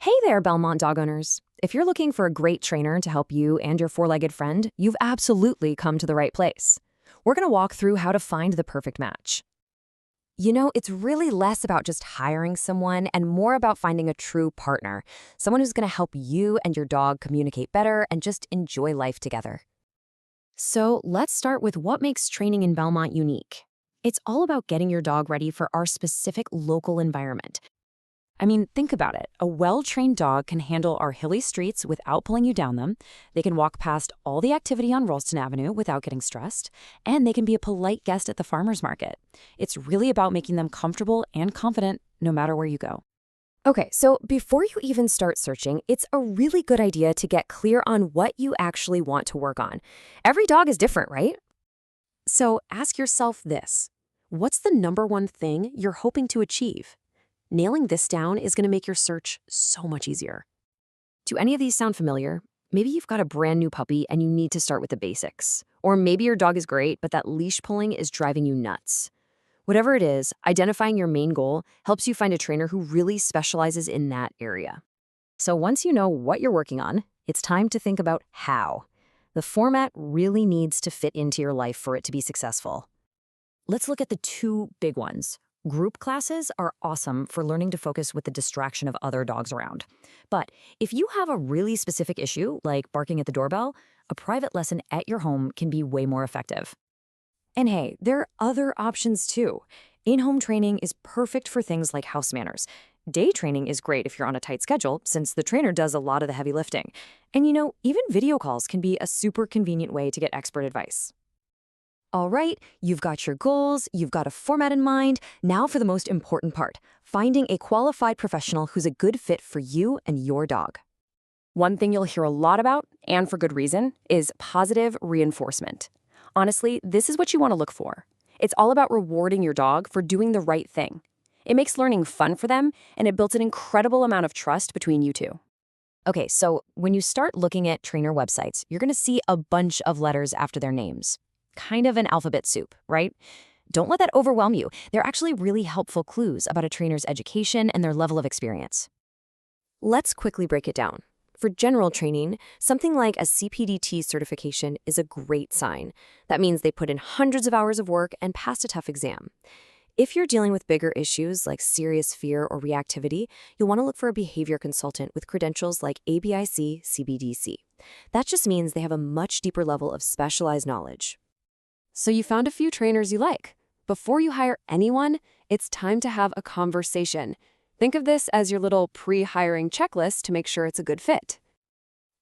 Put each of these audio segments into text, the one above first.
Hey there, Belmont dog owners. If you're looking for a great trainer to help you and your four-legged friend, you've absolutely come to the right place. We're going to walk through how to find the perfect match. It's really less about just hiring someone and more about finding a true partner, someone who's going to help you and your dog communicate better and just enjoy life together. So let's start with what makes training in Belmont unique. It's all about getting your dog ready for our specific local environment. Think about it. A well-trained dog can handle our hilly streets without pulling you down them. They can walk past all the activity on Ralston Avenue without getting stressed. And they can be a polite guest at the farmer's market. It's really about making them comfortable and confident no matter where you go. Okay, so before you even start searching, it's a really good idea to get clear on what you actually want to work on. Every dog is different, right? So ask yourself this. What's the number one thing you're hoping to achieve? Nailing this down is going to make your search so much easier. Do any of these sound familiar? Maybe you've got a brand new puppy and you need to start with the basics. Or maybe your dog is great, but that leash pulling is driving you nuts. Whatever it is, identifying your main goal helps you find a trainer who really specializes in that area. So once you know what you're working on, it's time to think about how. The format really needs to fit into your life for it to be successful. Let's look at the two big ones. Group classes are awesome for learning to focus with the distraction of other dogs around. But if you have a really specific issue, like barking at the doorbell, a private lesson at your home can be way more effective. And hey, there are other options too. In-home training is perfect for things like house manners. Day training is great if you're on a tight schedule, since the trainer does a lot of the heavy lifting. And even video calls can be a super convenient way to get expert advice. All right, you've got your goals, you've got a format in mind. Now for the most important part, finding a qualified professional who's a good fit for you and your dog. One thing you'll hear a lot about, and for good reason, is positive reinforcement. Honestly, this is what you want to look for. It's all about rewarding your dog for doing the right thing. It makes learning fun for them, and it builds an incredible amount of trust between you two. Okay, so when you start looking at trainer websites, you're going to see a bunch of letters after their names. Kind of an alphabet soup, right? Don't let that overwhelm you. They're actually really helpful clues about a trainer's education and their level of experience. Let's quickly break it down. For general training, something like a CPDT certification is a great sign. That means they put in hundreds of hours of work and passed a tough exam. If you're dealing with bigger issues like serious fear or reactivity, you'll want to look for a behavior consultant with credentials like ABIC CBDC. That just means they have a much deeper level of specialized knowledge. So you found a few trainers you like. Before you hire anyone, it's time to have a conversation. Think of this as your little pre-hiring checklist to make sure it's a good fit.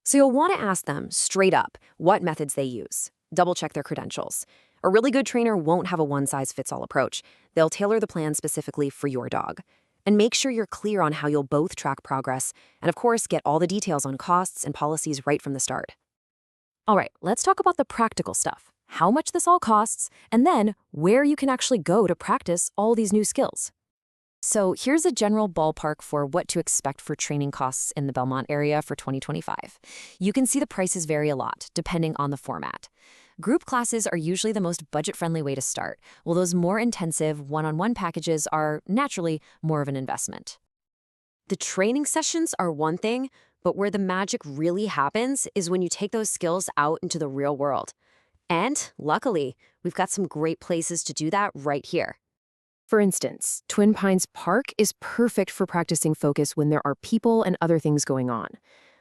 So you'll want to ask them straight up what methods they use. Double-check their credentials. A really good trainer won't have a one-size-fits-all approach. They'll tailor the plan specifically for your dog. And make sure you're clear on how you'll both track progress, and of course, get all the details on costs and policies right from the start. All right, let's talk about the practical stuff. How much this all costs, and then where you can actually go to practice all these new skills. So here's a general ballpark for what to expect for training costs in the Belmont area for 2025. You can see the prices vary a lot, depending on the format. Group classes are usually the most budget-friendly way to start, while those more intensive one-on-one packages are naturally more of an investment. The training sessions are one thing, but where the magic really happens is when you take those skills out into the real world. And luckily, we've got some great places to do that right here. For instance, Twin Pines Park is perfect for practicing focus when there are people and other things going on.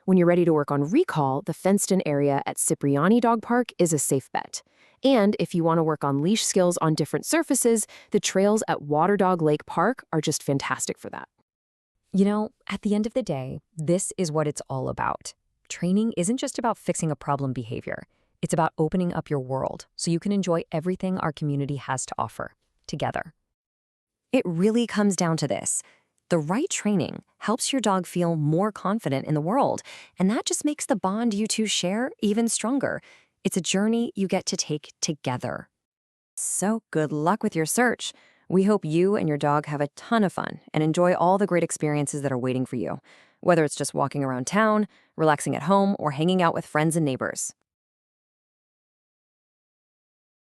When you're ready to work on recall, the fenced-in area at Cipriani Dog Park is a safe bet. And if you want to work on leash skills on different surfaces, the trails at Waterdog Lake Park are just fantastic for that. At the end of the day, this is what it's all about. Training isn't just about fixing a problem behavior. It's about opening up your world so you can enjoy everything our community has to offer, together. It really comes down to this. The right training helps your dog feel more confident in the world, and that just makes the bond you two share even stronger. It's a journey you get to take together. So good luck with your search. We hope you and your dog have a ton of fun and enjoy all the great experiences that are waiting for you, whether it's just walking around town, relaxing at home, or hanging out with friends and neighbors.